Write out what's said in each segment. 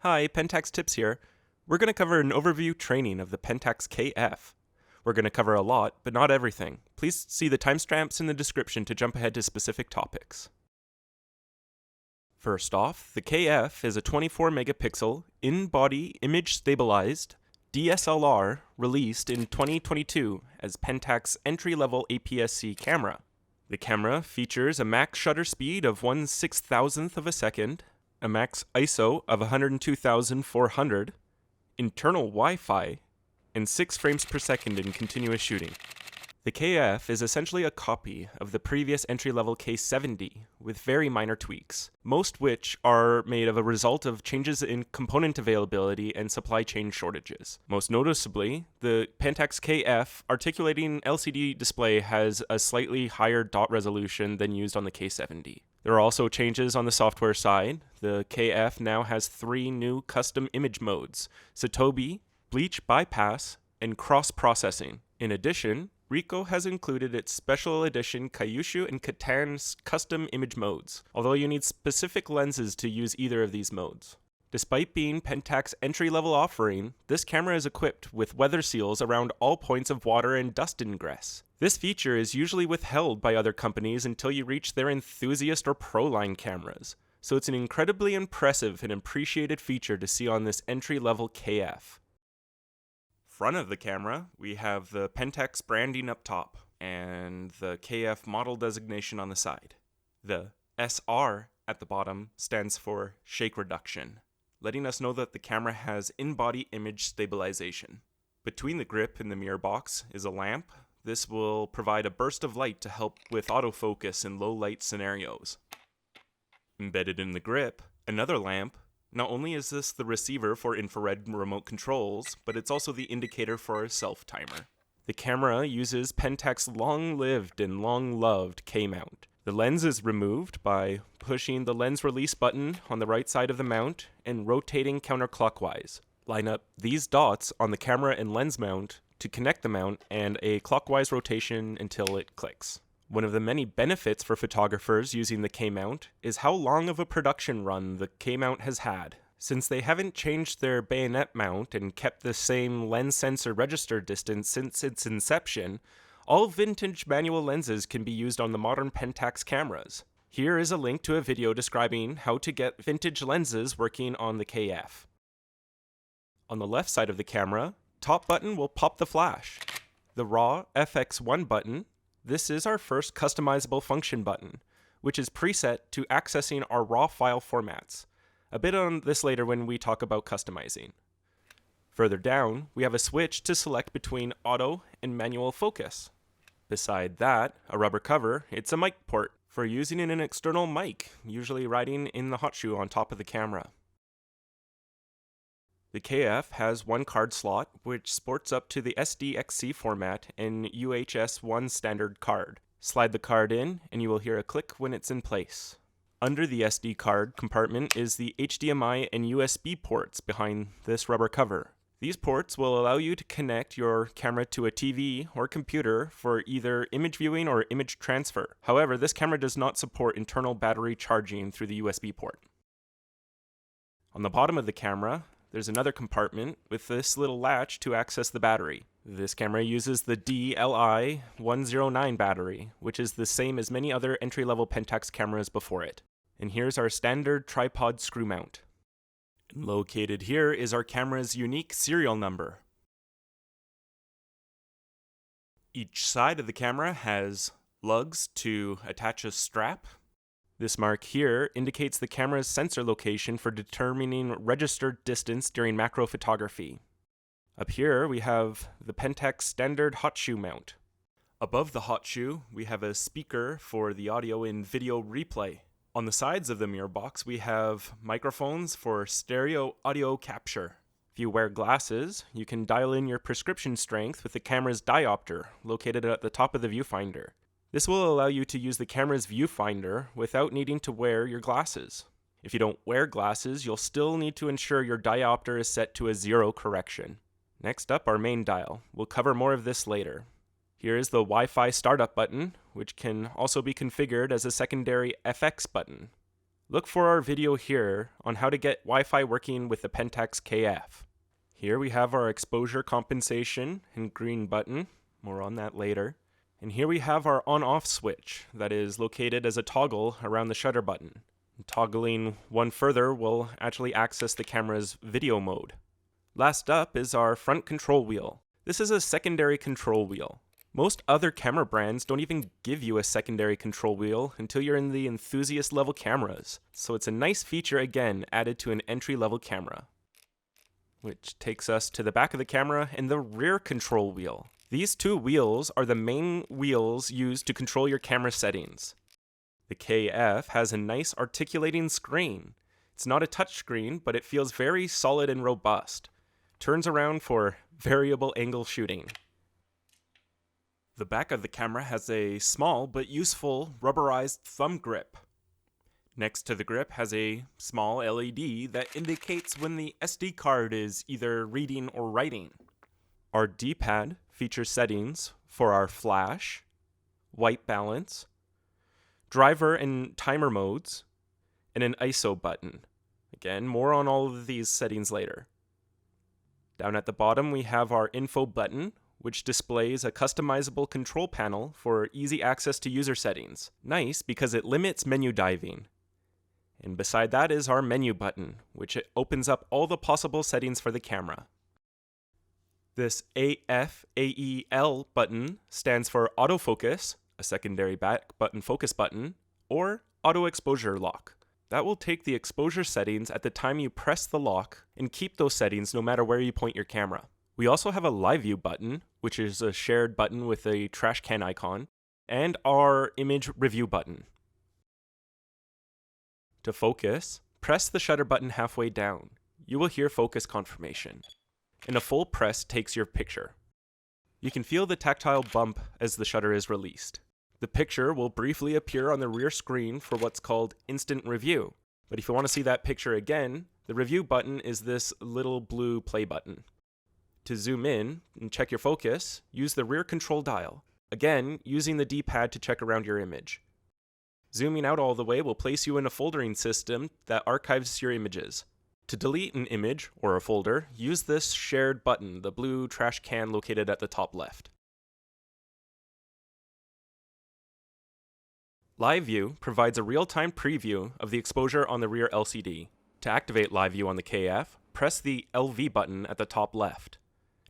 Hi, PentaxTips here. We're going to cover an overview training of the Pentax KF. We're going to cover a lot, but not everything. Please see the timestamps in the description to jump ahead to specific topics. First off, the KF is a 24 megapixel, in-body image stabilized DSLR released in 2022 as Pentax entry-level APS-C camera. The camera features a max shutter speed of 1/6000th of a second, a max ISO of 102,400, internal Wi-Fi, and 6 frames per second in continuous shooting. The KF is essentially a copy of the previous entry-level K70 with very minor tweaks, most which are made of a result of changes in component availability and supply chain shortages. Most noticeably, the Pentax KF articulating LCD display has a slightly higher dot resolution than used on the K70. There are also changes on the software side. The KF now has 3 new custom image modes: Sotobi, Bleach Bypass, and Cross Processing. In addition, Ricoh has included its special edition Kyushu and Katan's custom image modes, although you need specific lenses to use either of these modes. Despite being Pentax entry-level offering, this camera is equipped with weather seals around all points of water and dust ingress. This feature is usually withheld by other companies until you reach their enthusiast or pro line cameras, so it's an incredibly impressive and appreciated feature to see on this entry-level KF. Front of the camera, we have the Pentax branding up top and the KF model designation on the side. The SR at the bottom stands for shake reduction, letting us know that the camera has in-body image stabilization. Between the grip and the mirror box is a lamp. This will provide a burst of light to help with autofocus in low light scenarios. Embedded in the grip, another lamp. Not only is this the receiver for infrared remote controls, but it's also the indicator for a self-timer. The camera uses Pentax's long-lived and long-loved K-mount. The lens is removed by pushing the lens release button on the right side of the mount and rotating counterclockwise. Line up these dots on the camera and lens mount to connect the mount and a clockwise rotation until it clicks. One of the many benefits for photographers using the K-mount is how long of a production run the K-mount has had. Since they haven't changed their bayonet mount and kept the same lens sensor register distance since its inception, all vintage manual lenses can be used on the modern Pentax cameras. Here is a link to a video describing how to get vintage lenses working on the KF. On the left side of the camera, top button will pop the flash. The raw FX1 button, this is our first customizable function button, which is preset to accessing our raw file formats. A bit on this later when we talk about customizing. Further down, we have a switch to select between auto and manual focus. Beside that, a rubber cover, it's a mic port for using in an external mic, usually riding in the hot shoe on top of the camera. The KF has one card slot, which sports up to the SDXC format and UHS-1 standard card. Slide the card in, and you will hear a click when it's in place. Under the SD card compartment is the HDMI and USB ports behind this rubber cover. These ports will allow you to connect your camera to a TV or computer for either image viewing or image transfer. However, this camera does not support internal battery charging through the USB port. On the bottom of the camera, there's another compartment with this little latch to access the battery. This camera uses the DLI-109 battery, which is the same as many other entry-level Pentax cameras before it. And here's our standard tripod screw mount. Located here is our camera's unique serial number. Each side of the camera has lugs to attach a strap. This mark here indicates the camera's sensor location for determining registered distance during macro photography. Up here we have the Pentax standard hot shoe mount. Above the hot shoe we have a speaker for the audio in video replay. On the sides of the mirror box we have microphones for stereo audio capture. If you wear glasses, you can dial in your prescription strength with the camera's diopter located at the top of the viewfinder. This will allow you to use the camera's viewfinder without needing to wear your glasses. If you don't wear glasses, you'll still need to ensure your diopter is set to a 0 correction. Next up, our main dial. We'll cover more of this later. Here is the Wi-Fi startup button, which can also be configured as a secondary FX button. Look for our video here on how to get Wi-Fi working with the Pentax KF. Here we have our exposure compensation and green button, more on that later. And here we have our on-off switch that is located as a toggle around the shutter button. Toggling one further will actually access the camera's video mode. Last up is our front control wheel. This is a secondary control wheel. Most other camera brands don't even give you a secondary control wheel until you're in the enthusiast level cameras. So it's a nice feature again added to an entry-level camera. Which takes us to the back of the camera and the rear control wheel. These two wheels are the main wheels used to control your camera settings. The KF has a nice articulating screen. It's not a touch screen, but it feels very solid and robust. Turns around for variable angle shooting. The back of the camera has a small but useful rubberized thumb grip. Next to the grip has a small LED that indicates when the SD card is either reading or writing. Our D-pad features settings for our flash, white balance, driver and timer modes, and an ISO button. Again, more on all of these settings later. Down at the bottom we have our info button, which displays a customizable control panel for easy access to user settings. Nice because it limits menu diving. And beside that is our menu button, which opens up all the possible settings for the camera. This AF-AEL button stands for autofocus, a secondary back button focus button, or auto exposure lock. That will take the exposure settings at the time you press the lock and keep those settings no matter where you point your camera. We also have a live view button, which is a shared button with a trash can icon, and our image review button. To focus, press the shutter button halfway down. You will hear focus confirmation, and a full press takes your picture. You can feel the tactile bump as the shutter is released. The picture will briefly appear on the rear screen for what's called instant review, but if you want to see that picture again, the review button is this little blue play button. To zoom in and check your focus, use the rear control dial, again using the D-pad to check around your image. Zooming out all the way will place you in a foldering system that archives your images. To delete an image or a folder, use this shared button, the blue trash can located at the top left. Live View provides a real-time preview of the exposure on the rear LCD. To activate Live View on the KF, press the LV button at the top left.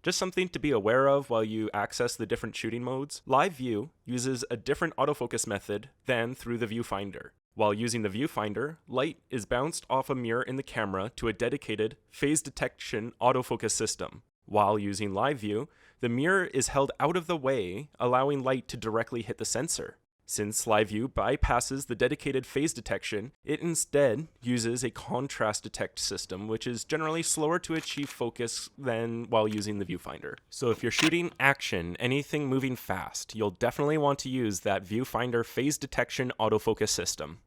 Just something to be aware of while you access the different shooting modes. Live View uses a different autofocus method than through the viewfinder. While using the viewfinder, light is bounced off a mirror in the camera to a dedicated phase detection autofocus system. While using Live View, the mirror is held out of the way, allowing light to directly hit the sensor. Since Live View bypasses the dedicated phase detection, it instead uses a contrast detect system, which is generally slower to achieve focus than while using the viewfinder. So if you're shooting action, anything moving fast, you'll definitely want to use that viewfinder phase detection autofocus system.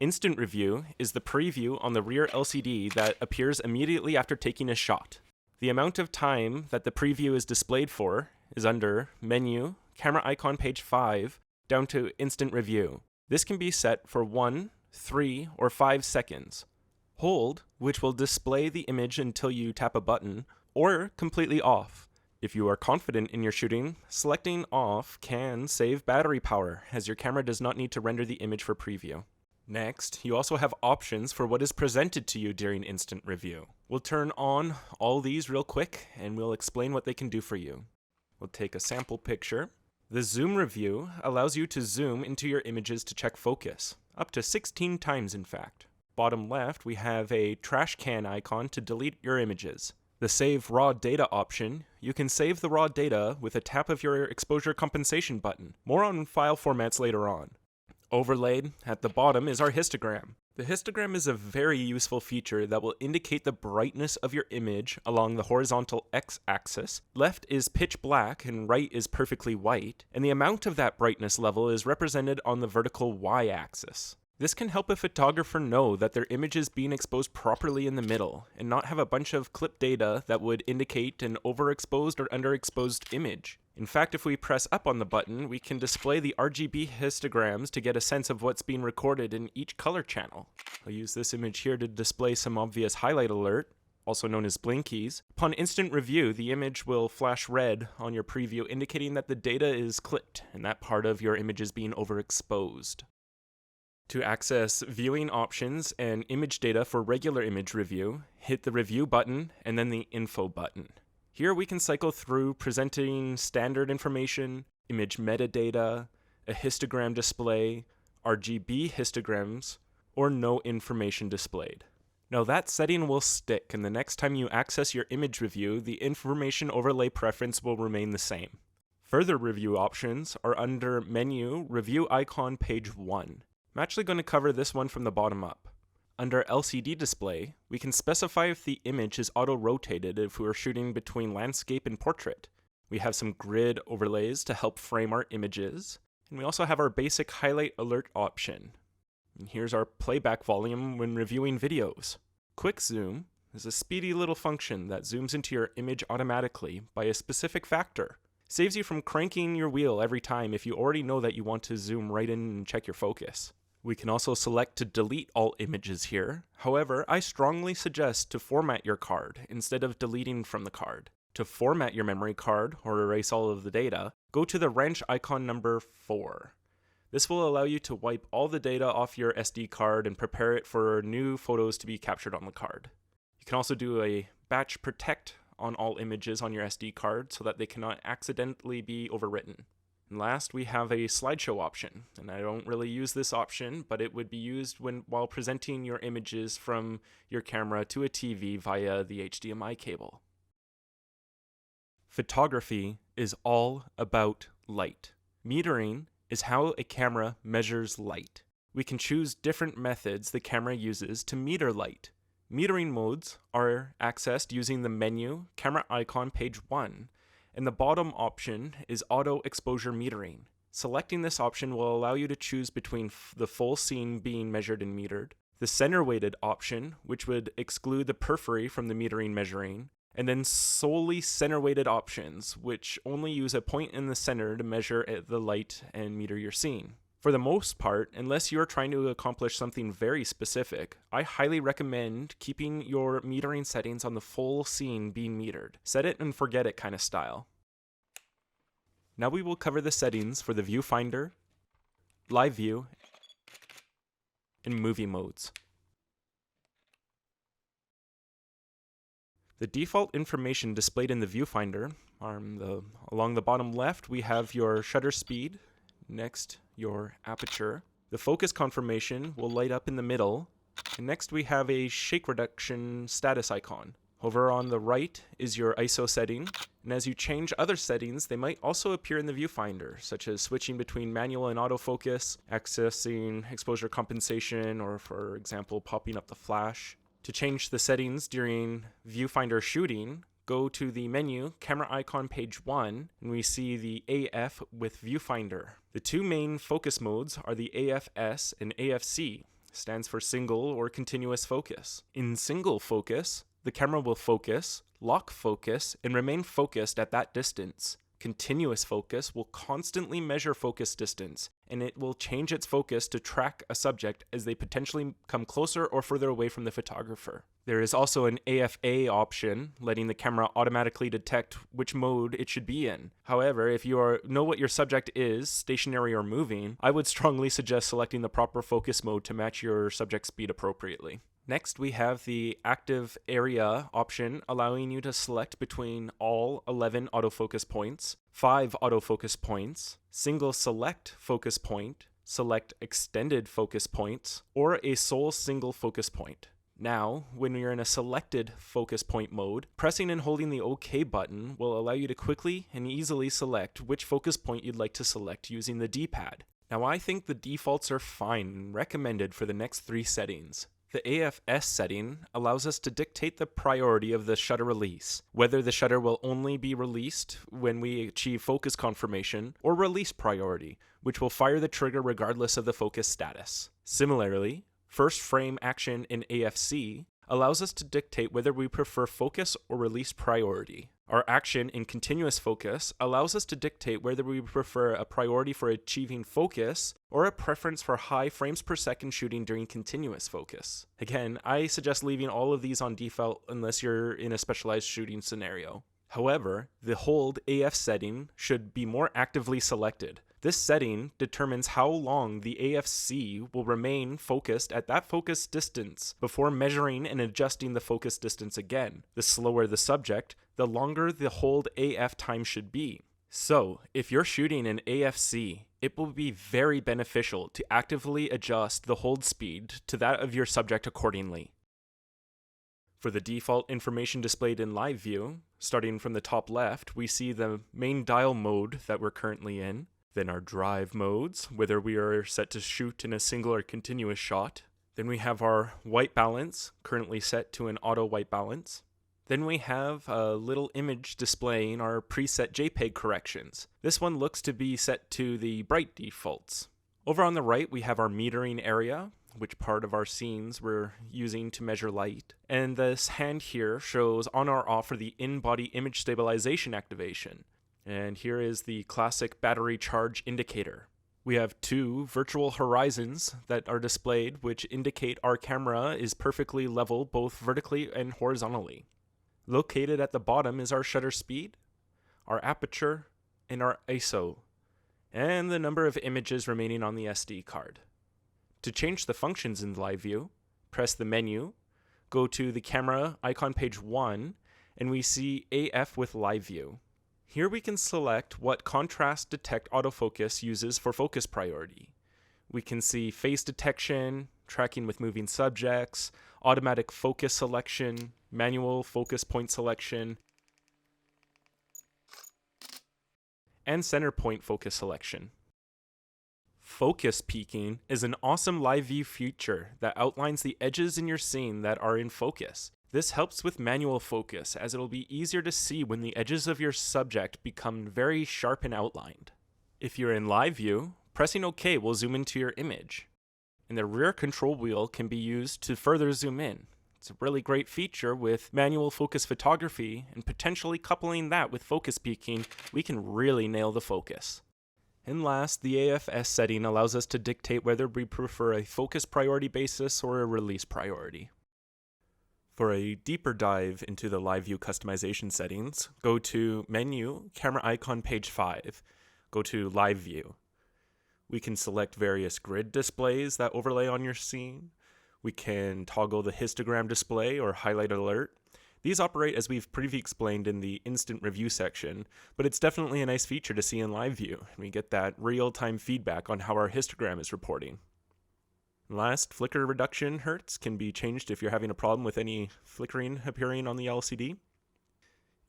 Instant Review is the preview on the rear LCD that appears immediately after taking a shot. The amount of time that the preview is displayed for is under Menu, Camera Icon page 5, down to Instant Review. This can be set for 1, 3, or 5 seconds. Hold, which will display the image until you tap a button, or completely off. If you are confident in your shooting, selecting off can save battery power, as your camera does not need to render the image for preview. Next, you also have options for what is presented to you during Instant Review. We'll turn on all these real quick, and we'll explain what they can do for you. We'll take a sample picture. The Zoom Review allows you to zoom into your images to check focus, up to 16 times in fact. Bottom left, we have a trash can icon to delete your images. The Save Raw Data option, you can save the raw data with a tap of your exposure compensation button. More on file formats later on. Overlaid at the bottom is our histogram. The histogram is a very useful feature that will indicate the brightness of your image along the horizontal x-axis. Left is pitch black and right is perfectly white, and the amount of that brightness level is represented on the vertical y-axis. This can help a photographer know that their image is being exposed properly in the middle, and not have a bunch of clip data that would indicate an overexposed or underexposed image. In fact, if we press up on the button, we can display the RGB histograms to get a sense of what's being recorded in each color channel. I'll use this image here to display some obvious highlight alert, also known as blinkies. Upon instant review, the image will flash red on your preview, indicating that the data is clipped and that part of your image is being overexposed. To access viewing options and image data for regular image review, hit the Review button and then the Info button. Here we can cycle through presenting standard information, image metadata, a histogram display, RGB histograms, or no information displayed. Now that setting will stick, and the next time you access your image review, the information overlay preference will remain the same. Further review options are under Menu, Review Icon, Page 1. I'm actually going to cover this one from the bottom up. Under LCD display, we can specify if the image is auto-rotated if we are shooting between landscape and portrait. We have some grid overlays to help frame our images, and we also have our basic highlight alert option. And here's our playback volume when reviewing videos. Quick Zoom is a speedy little function that zooms into your image automatically by a specific factor. Saves you from cranking your wheel every time if you already know that you want to zoom right in and check your focus. We can also select to delete all images here. However, I strongly suggest to format your card instead of deleting from the card. To format your memory card or erase all of the data, go to the wrench icon number 4. This will allow you to wipe all the data off your SD card and prepare it for new photos to be captured on the card. You can also do a batch protect on all images on your SD card so that they cannot accidentally be overwritten. And last, we have a slideshow option, and I don't really use this option, but it would be used while presenting your images from your camera to a TV via the HDMI cable. Photography is all about light. Metering is how a camera measures light. We can choose different methods the camera uses to meter light. Metering modes are accessed using the menu, camera icon, page 1, and the bottom option is auto exposure metering. Selecting this option will allow you to choose between the full scene being measured and metered, the center weighted option, which would exclude the periphery from the metering measuring, and then solely center weighted options, which only use a point in the center to measure the light and meter your scene. For the most part, unless you are trying to accomplish something very specific, I highly recommend keeping your metering settings on the full scene being metered. Set it and forget it kind of style. Now we will cover the settings for the viewfinder, live view, and movie modes. The default information displayed in the viewfinder are along the bottom left, we have your shutter speed, next your aperture. The focus confirmation will light up in the middle, and next we have a shake reduction status icon. Over on the right is your ISO setting, and as you change other settings, they might also appear in the viewfinder, such as switching between manual and autofocus, accessing exposure compensation, or for example, popping up the flash. To change the settings during viewfinder shooting, go to the menu, camera icon, page 1, and we see the AF with viewfinder. The two main focus modes are the AFS and AFC, stands for single or continuous focus. In single focus, the camera will focus, lock focus, and remain focused at that distance. Continuous focus will constantly measure focus distance, and it will change its focus to track a subject as they potentially come closer or further away from the photographer. There is also an AFA option, letting the camera automatically detect which mode it should be in. However, if you know what your subject is, stationary or moving, I would strongly suggest selecting the proper focus mode to match your subject speed appropriately. Next, we have the active area option, allowing you to select between all 11 autofocus points, 5 autofocus points, single select focus point, select extended focus points, or a sole single focus point. Now, when you're in a selected focus point mode, pressing and holding the OK button will allow you to quickly and easily select which focus point you'd like to select using the D-pad. Now, I think the defaults are fine and recommended for the next 3 settings. The AFS setting allows us to dictate the priority of the shutter release, whether the shutter will only be released when we achieve focus confirmation, or release priority, which will fire the trigger regardless of the focus status. Similarly, first frame action in AFC allows us to dictate whether we prefer focus or release priority. Our action in continuous focus allows us to dictate whether we prefer a priority for achieving focus or a preference for high frames per second shooting during continuous focus. Again, I suggest leaving all of these on default unless you're in a specialized shooting scenario. However, the hold AF setting should be more actively selected. This setting determines how long the AFC will remain focused at that focus distance before measuring and adjusting the focus distance again. The slower the subject, the longer the hold AF time should be. So, if you're shooting an AFC, it will be very beneficial to actively adjust the hold speed to that of your subject accordingly. For the default information displayed in live view, starting from the top left, we see the main dial mode that we're currently in. Then our drive modes, whether we are set to shoot in a single or continuous shot. Then we have our white balance, currently set to an auto white balance. Then we have a little image displaying our preset JPEG corrections. This one looks to be set to the bright defaults. Over on the right, we have our metering area, which part of our scenes we're using to measure light. And this hand here shows on or off for the in-body image stabilization activation. And here is the classic battery charge indicator. We have two virtual horizons that are displayed, which indicate our camera is perfectly level both vertically and horizontally. Located at the bottom is our shutter speed, our aperture, and our ISO, and the number of images remaining on the SD card. To change the functions in live view, press the menu, go to the camera icon page 1, and we see AF with live view. Here we can select what contrast detect autofocus uses for focus priority. We can see face detection, tracking with moving subjects, automatic focus selection, manual focus point selection, and center point focus selection. Focus peaking is an awesome live view feature that outlines the edges in your scene that are in focus. This helps with manual focus, as it'll be easier to see when the edges of your subject become very sharp and outlined. If you're in live view, pressing OK will zoom into your image. And the rear control wheel can be used to further zoom in. It's a really great feature with manual focus photography, and potentially coupling that with focus peaking, we can really nail the focus. And last, the AFS setting allows us to dictate whether we prefer a focus priority basis or a release priority. For a deeper dive into the live view customization settings, go to Menu, Camera Icon page 5, go to Live View. We can select various grid displays that overlay on your scene. We can toggle the histogram display or highlight alert. These operate as we've previously explained in the instant review section, but it's definitely a nice feature to see in live view, and we get that real-time feedback on how our histogram is reporting. Last, flicker reduction hertz can be changed if you're having a problem with any flickering appearing on the LCD.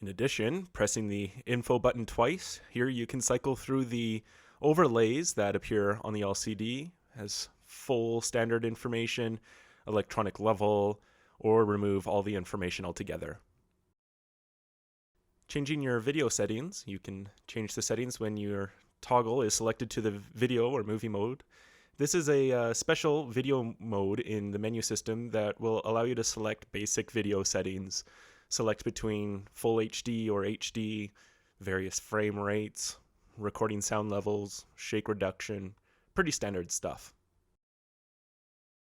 In addition, pressing the info button twice, here you can cycle through the overlays that appear on the LCD as full standard information, electronic level, or remove all the information altogether. Changing your video settings, you can change the settings when your toggle is selected to the video or movie mode. This is a special video mode in the menu system that will allow you to select basic video settings, select between full HD or HD, various frame rates, recording sound levels, shake reduction, pretty standard stuff.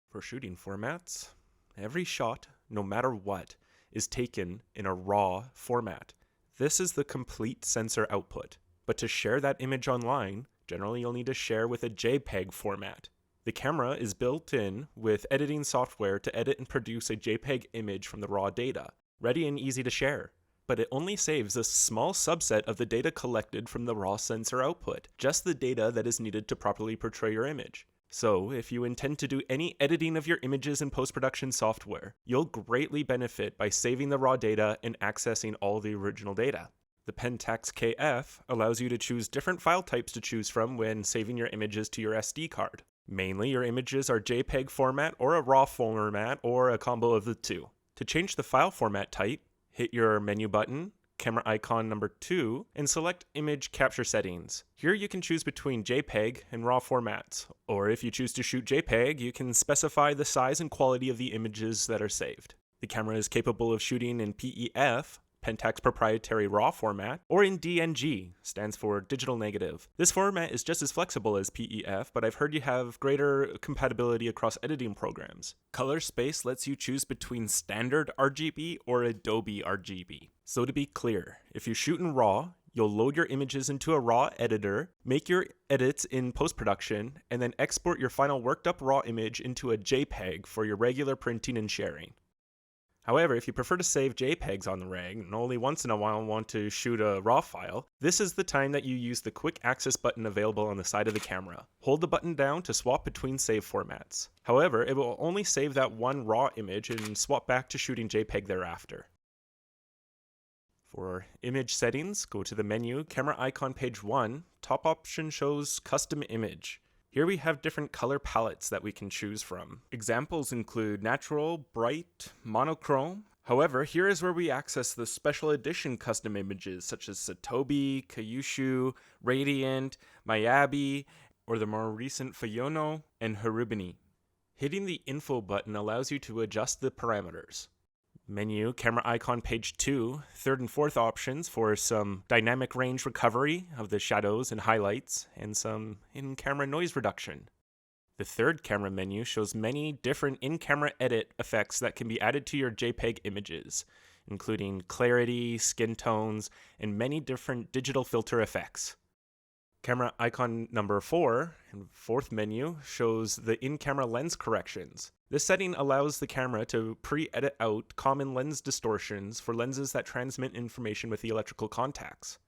For shooting formats, every shot, no matter what, is taken in a RAW format. This is the complete sensor output, but to share that image online, generally you'll need to share with a JPEG format. The camera is built in with editing software to edit and produce a JPEG image from the raw data, ready and easy to share. But it only saves a small subset of the data collected from the raw sensor output, just the data that is needed to properly portray your image. So, if you intend to do any editing of your images in post-production software, you'll greatly benefit by saving the raw data and accessing all the original data. The Pentax KF allows you to choose different file types to choose from when saving your images to your SD card. Mainly, your images are JPEG format or a RAW format or a combo of the two. To change the file format type, hit your menu button, camera icon number 2, and select Image Capture Settings. Here you can choose between JPEG and RAW formats, or if you choose to shoot JPEG, you can specify the size and quality of the images that are saved. The camera is capable of shooting in PEF, Pentax proprietary RAW format, or in DNG, stands for digital negative. This format is just as flexible as PEF, but I've heard you have greater compatibility across editing programs. Color space lets you choose between standard RGB or Adobe RGB. So to be clear, if you shoot in RAW, you'll load your images into a RAW editor, make your edits in post-production, and then export your final worked up RAW image into a JPEG for your regular printing and sharing. However, if you prefer to save JPEGs on the rig and only once in a while want to shoot a RAW file, this is the time that you use the quick access button available on the side of the camera. Hold the button down to swap between save formats. However, it will only save that one RAW image and swap back to shooting JPEG thereafter. For image settings, go to the menu, camera icon page 1, top option shows custom image. Here we have different color palettes that we can choose from. Examples include natural, bright, monochrome. However, here is where we access the special edition custom images such as Satobi, Kyushu, Radiant, Miyabi, or the more recent Fayono and Harubini. Hitting the info button allows you to adjust the parameters. Menu, camera icon page 2, third and fourth options for some dynamic range recovery of the shadows and highlights, and some in-camera noise reduction. The third camera menu shows many different in-camera edit effects that can be added to your JPEG images, including clarity, skin tones, and many different digital filter effects. Camera icon number 4, and fourth menu, shows the in-camera lens corrections. This setting allows the camera to pre-edit out common lens distortions for lenses that transmit information with the electrical contacts.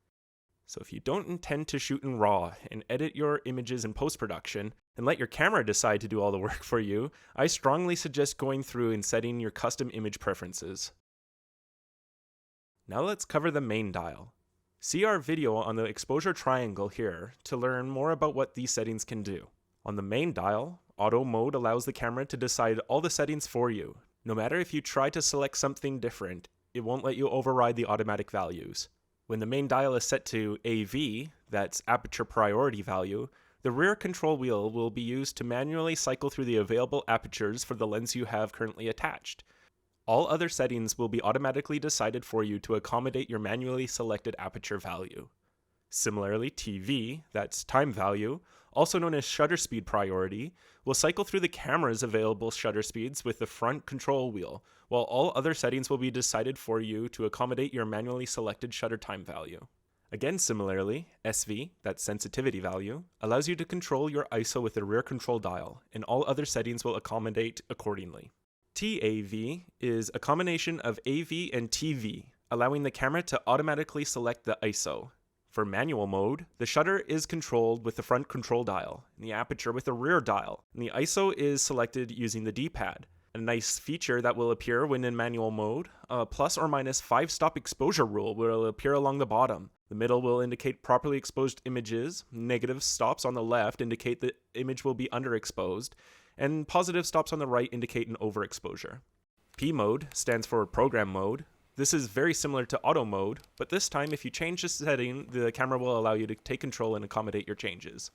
So if you don't intend to shoot in RAW and edit your images in post-production, and let your camera decide to do all the work for you, I strongly suggest going through and setting your custom image preferences. Now let's cover the main dial. See our video on the exposure triangle here to learn more about what these settings can do. On the main dial, auto mode allows the camera to decide all the settings for you. No matter if you try to select something different, it won't let you override the automatic values. When the main dial is set to AV, that's aperture priority value, the rear control wheel will be used to manually cycle through the available apertures for the lens you have currently attached. All other settings will be automatically decided for you to accommodate your manually selected aperture value. Similarly, TV, that's time value, also known as shutter speed priority, will cycle through the camera's available shutter speeds with the front control wheel, while all other settings will be decided for you to accommodate your manually selected shutter time value. Again, similarly, SV, that's sensitivity value, allows you to control your ISO with the rear control dial, and all other settings will accommodate accordingly. TAV is a combination of AV and TV, allowing the camera to automatically select the ISO. For manual mode, the shutter is controlled with the front control dial, and the aperture with the rear dial, and the ISO is selected using the D-pad. A nice feature that will appear when in manual mode, a plus or minus 5-stop exposure rule will appear along the bottom. The middle will indicate properly exposed images, negative stops on the left indicate the image will be underexposed, and positive stops on the right indicate an overexposure. P mode stands for program mode. This is very similar to auto mode, but this time if you change the setting, the camera will allow you to take control and accommodate your changes.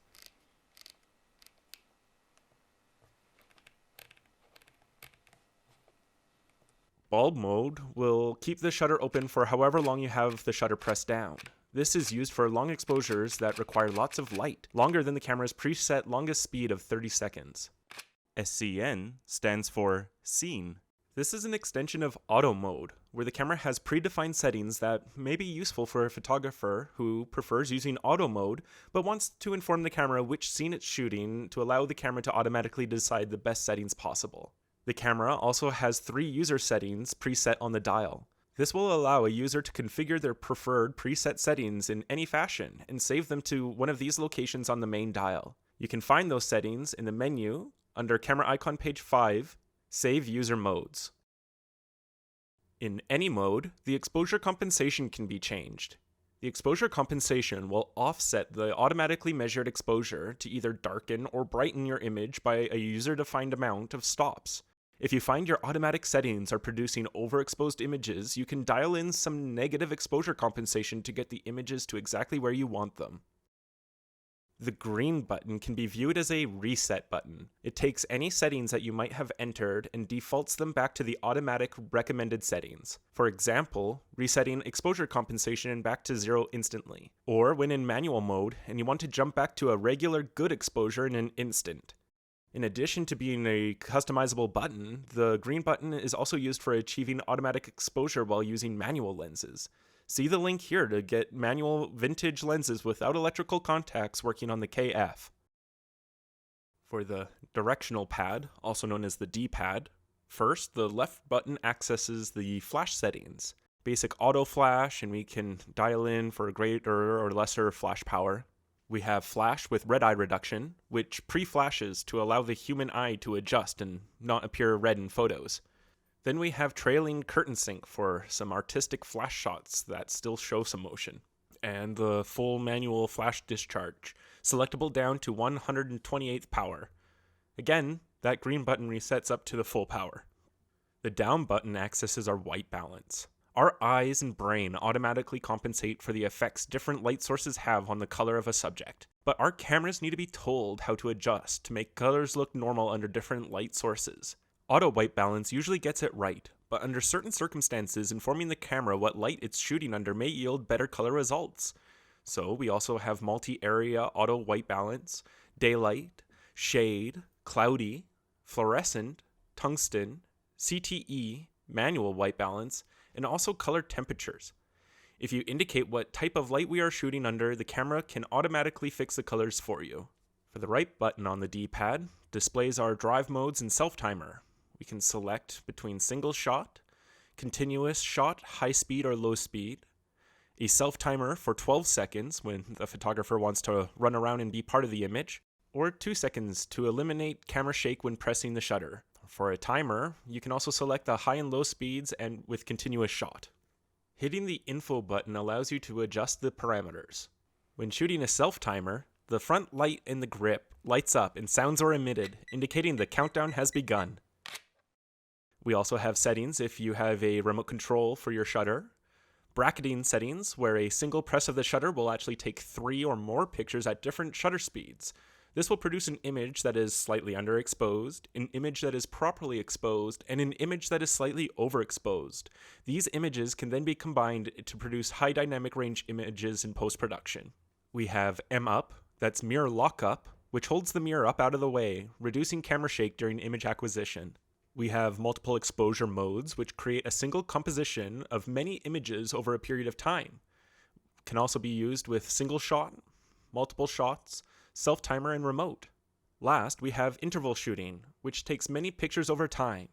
Bulb mode will keep the shutter open for however long you have the shutter pressed down. This is used for long exposures that require lots of light, longer than the camera's preset longest speed of 30 seconds. SCN stands for scene. This is an extension of auto mode, where the camera has predefined settings that may be useful for a photographer who prefers using auto mode, but wants to inform the camera which scene it's shooting to allow the camera to automatically decide the best settings possible. The camera also has 3 user settings preset on the dial. This will allow a user to configure their preferred preset settings in any fashion and save them to one of these locations on the main dial. You can find those settings in the menu under camera icon page 5, Save User Modes. In any mode, the exposure compensation can be changed. The exposure compensation will offset the automatically measured exposure to either darken or brighten your image by a user-defined amount of stops. If you find your automatic settings are producing overexposed images, you can dial in some negative exposure compensation to get the images to exactly where you want them. The green button can be viewed as a reset button. It takes any settings that you might have entered and defaults them back to the automatic recommended settings. For example, resetting exposure compensation back to 0 instantly, or when in manual mode and you want to jump back to a regular good exposure in an instant. In addition to being a customizable button, the green button is also used for achieving automatic exposure while using manual lenses. See the link here to get manual vintage lenses without electrical contacts working on the KF. For the directional pad, also known as the D-pad, first, the left button accesses the flash settings. Basic auto flash, and we can dial in for greater or lesser flash power. We have flash with red eye reduction, which pre-flashes to allow the human eye to adjust and not appear red in photos. Then we have trailing curtain sync for some artistic flash shots that still show some motion. And the full manual flash discharge, selectable down to 128th power. Again, that green button resets up to the full power. The down button accesses our white balance. Our eyes and brain automatically compensate for the effects different light sources have on the color of a subject. But our cameras need to be told how to adjust to make colors look normal under different light sources. Auto white balance usually gets it right, but under certain circumstances, informing the camera what light it's shooting under may yield better color results. So we also have multi-area auto white balance, daylight, shade, cloudy, fluorescent, tungsten, CTE, manual white balance, and also color temperatures. If you indicate what type of light we are shooting under, the camera can automatically fix the colors for you. For the right button on the D-pad, displays our drive modes and self-timer. We can select between single shot, continuous shot, high speed or low speed, a self-timer for 12 seconds when the photographer wants to run around and be part of the image, or 2 seconds to eliminate camera shake when pressing the shutter. For a timer, you can also select the high and low speeds and with continuous shot. Hitting the info button allows you to adjust the parameters. When shooting a self-timer, the front light in the grip lights up and sounds are emitted, indicating the countdown has begun. We also have settings if you have a remote control for your shutter, bracketing settings where a single press of the shutter will actually take 3 or more pictures at different shutter speeds. This will produce an image that is slightly underexposed, an image that is properly exposed, and an image that is slightly overexposed. These images can then be combined to produce high dynamic range images in post-production. We have M-Up, that's mirror lockup, which holds the mirror up out of the way, reducing camera shake during image acquisition. We have multiple exposure modes, which create a single composition of many images over a period of time. Can also be used with single shot, multiple shots, self-timer, and remote. Last, we have interval shooting, which takes many pictures over time.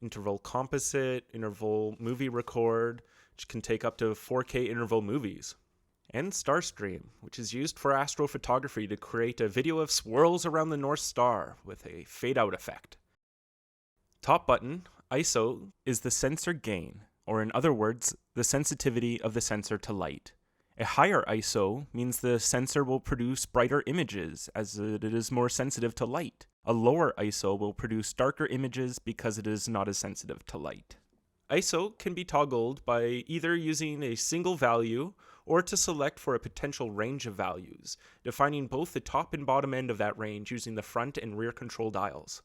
Interval composite, interval movie record, which can take up to 4K interval movies. And Starstream, which is used for astrophotography to create a video of swirls around the North Star with a fade-out effect. Top button, ISO, is the sensor gain, or in other words, the sensitivity of the sensor to light. A higher ISO means the sensor will produce brighter images as it is more sensitive to light. A lower ISO will produce darker images because it is not as sensitive to light. ISO can be toggled by either using a single value or to select for a potential range of values, defining both the top and bottom end of that range using the front and rear control dials.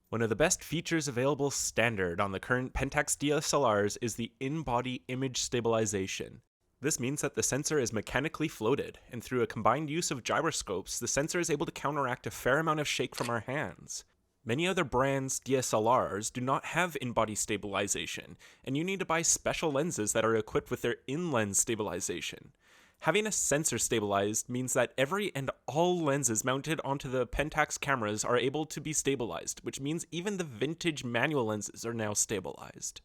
One of the best features available standard on the current Pentax DSLRs is the in-body image stabilization. This means that the sensor is mechanically floated, and through a combined use of gyroscopes, the sensor is able to counteract a fair amount of shake from our hands. Many other brands' DSLRs do not have in-body stabilization, and you need to buy special lenses that are equipped with their in-lens stabilization. Having a sensor stabilized means that every and all lenses mounted onto the Pentax cameras are able to be stabilized, which means even the vintage manual lenses are now stabilized.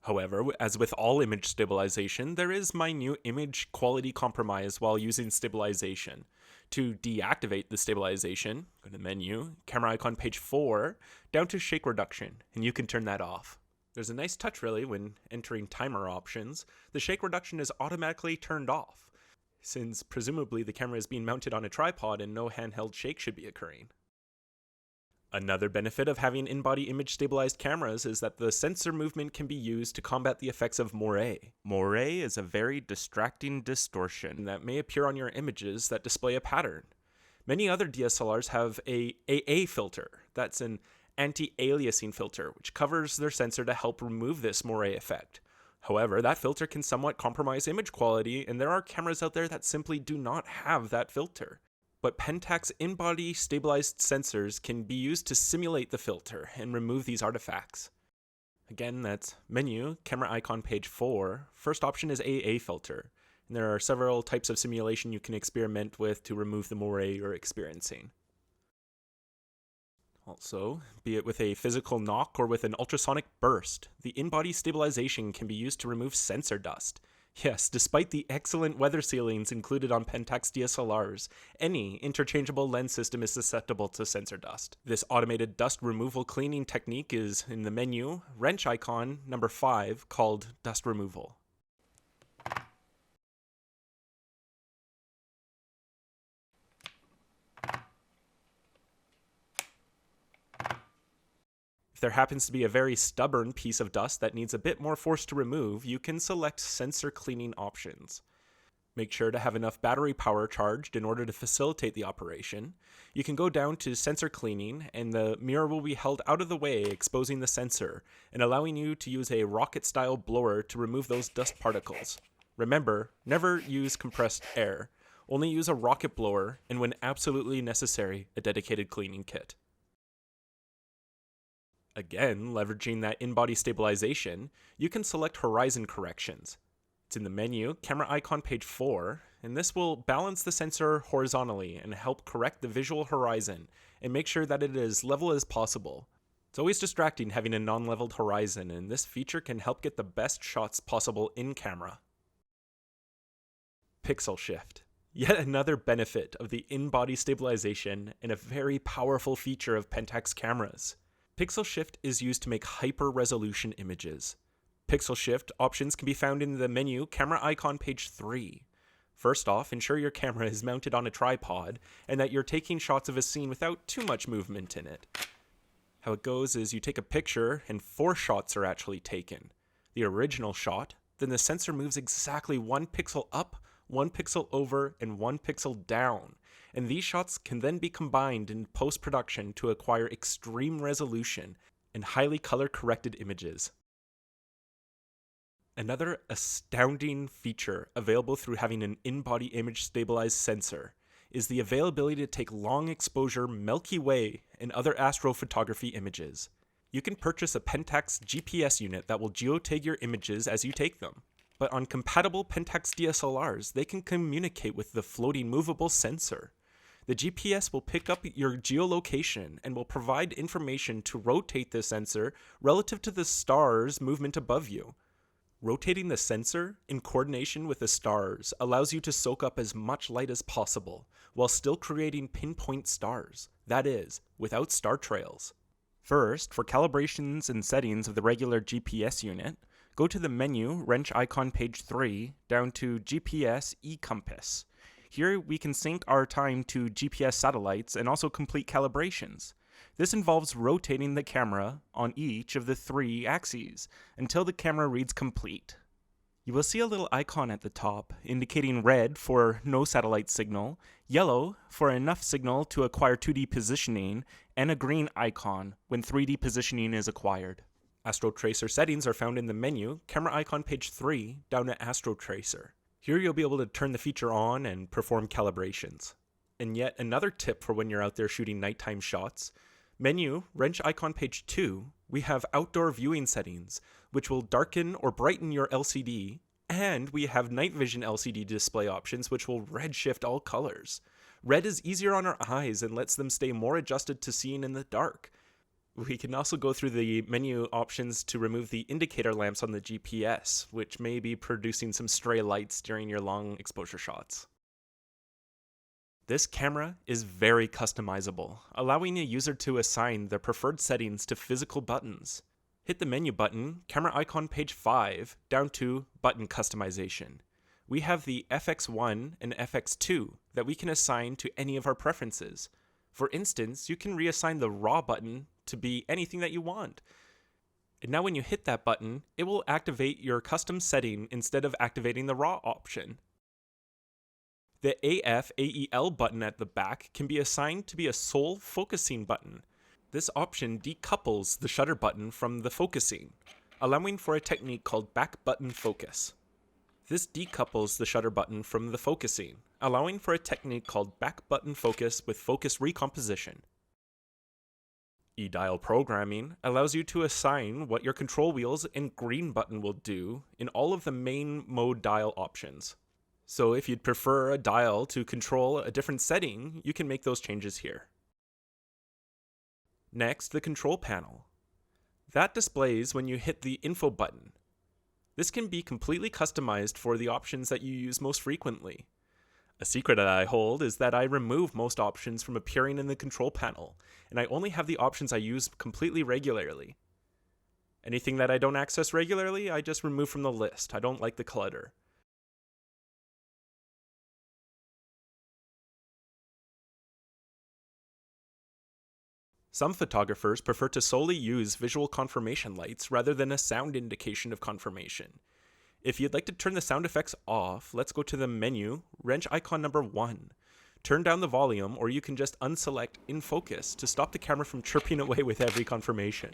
However, as with all image stabilization, there is minute image quality compromise while using stabilization. To deactivate the stabilization, go to menu, camera icon page 4, down to shake reduction, and you can turn that off. There's a nice touch really when entering timer options. The shake reduction is automatically turned off, since presumably the camera is being mounted on a tripod and no handheld shake should be occurring. Another benefit of having in-body image stabilized cameras is that the sensor movement can be used to combat the effects of Moiré. Moiré is a very distracting distortion that may appear on your images that display a pattern. Many other DSLRs have a AA filter, that's an anti-aliasing filter, which covers their sensor to help remove this Moiré effect. However, that filter can somewhat compromise image quality, and there are cameras out there that simply do not have that filter. But Pentax in-body stabilized sensors can be used to simulate the filter and remove these artifacts. Again, that's menu, camera icon page 4. First option is AA filter, and there are several types of simulation you can experiment with to remove the moiré you're experiencing. Also, be it with a physical knock or with an ultrasonic burst, the in-body stabilization can be used to remove sensor dust. Yes, despite the excellent weather sealings included on Pentax DSLRs, any interchangeable lens system is susceptible to sensor dust. This automated dust removal cleaning technique is in the menu, wrench icon number 5, called dust removal. If there happens to be a very stubborn piece of dust that needs a bit more force to remove, you can select sensor cleaning options. Make sure to have enough battery power charged in order to facilitate the operation. You can go down to sensor cleaning, and the mirror will be held out of the way, exposing the sensor, and allowing you to use a rocket-style blower to remove those dust particles. Remember, never use compressed air. Only use a rocket blower, and when absolutely necessary, a dedicated cleaning kit. Again, leveraging that in-body stabilization, you can select horizon corrections. It's in the menu, camera icon page 4, and this will balance the sensor horizontally and help correct the visual horizon and make sure that it is level as possible. It's always distracting having a non-leveled horizon, and this feature can help get the best shots possible in camera. PixelShift. Yet another benefit of the in-body stabilization and a very powerful feature of Pentax cameras. PixelShift is used to make hyper-resolution images. PixelShift options can be found in the menu, camera icon page 3. First off, ensure your camera is mounted on a tripod and that you're taking shots of a scene without too much movement in it. How it goes is you take a picture and 4 shots are actually taken. The original shot, then the sensor moves exactly 1 pixel up, 1 pixel over, and 1 pixel down. And these shots can then be combined in post-production to acquire extreme resolution and highly color-corrected images. Another astounding feature available through having an in-body image stabilized sensor is the availability to take long exposure Milky Way and other astrophotography images. You can purchase a Pentax GPS unit that will geotag your images as you take them. But on compatible Pentax DSLRs, they can communicate with the floating movable sensor. The GPS will pick up your geolocation and will provide information to rotate the sensor relative to the star's movement above you. Rotating the sensor in coordination with the stars allows you to soak up as much light as possible while still creating pinpoint stars, that is, without star trails. First, for calibrations and settings of the regular GPS unit, go to the menu, wrench icon page 3, down to GPS eCompass. Here we can sync our time to GPS satellites and also complete calibrations. This involves rotating the camera on each of the 3 axes until the camera reads complete. You will see a little icon at the top indicating red for no satellite signal, yellow for enough signal to acquire 2D positioning, and a green icon when 3D positioning is acquired. Astrotracer settings are found in the menu, camera icon page 3, down to Astrotracer. Here you'll be able to turn the feature on and perform calibrations. And yet another tip for when you're out there shooting nighttime shots, menu, wrench icon page 2, we have outdoor viewing settings, which will darken or brighten your LCD, and we have night vision LCD display options which will redshift all colors. Red is easier on our eyes and lets them stay more adjusted to seeing in the dark. We can also go through the menu options to remove the indicator lamps on the GPS, which may be producing some stray lights during your long exposure shots. This camera is very customizable, allowing a user to assign their preferred settings to physical buttons. Hit the menu button, camera icon page 5, down to button customization. We have the FX1 and FX2 that we can assign to any of our preferences. For instance, you can reassign the raw button to be anything that you want. And now when you hit that button, it will activate your custom setting instead of activating the raw option. The AF/AEL button at the back can be assigned to be a sole focusing button. This option decouples the shutter button from the focusing, allowing for a technique called back button focus. This decouples the shutter button from the focusing, allowing for a technique called back button focus with focus recomposition. E-dial programming allows you to assign what your control wheels and green button will do in all of the main mode dial options. So if you'd prefer a dial to control a different setting, you can make those changes here. Next, the control panel. That displays when you hit the info button. This can be completely customized for the options that you use most frequently. A secret that I hold is that I remove most options from appearing in the control panel, and I only have the options I use completely regularly. Anything that I don't access regularly, I just remove from the list. I don't like the clutter. Some photographers prefer to solely use visual confirmation lights rather than a sound indication of confirmation. If you'd like to turn the sound effects off, let's go to the menu, wrench icon number 1. Turn down the volume, or you can just unselect in focus to stop the camera from chirping away with every confirmation.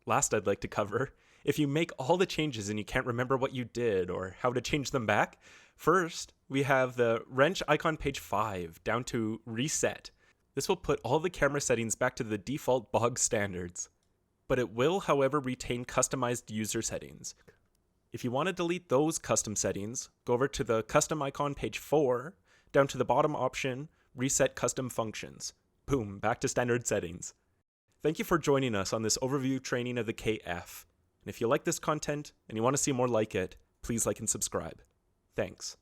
Last I'd like to cover, if you make all the changes and you can't remember what you did or how to change them back, first we have the wrench icon page 5 down to reset. This will put all the camera settings back to the default bog standards. But it will, however, retain customized user settings. If you want to delete those custom settings, go over to the custom icon page 4, down to the bottom option, reset custom functions. Boom, back to standard settings. Thank you for joining us on this overview training of the KF. And if you like this content and you want to see more like it, please like and subscribe. Thanks.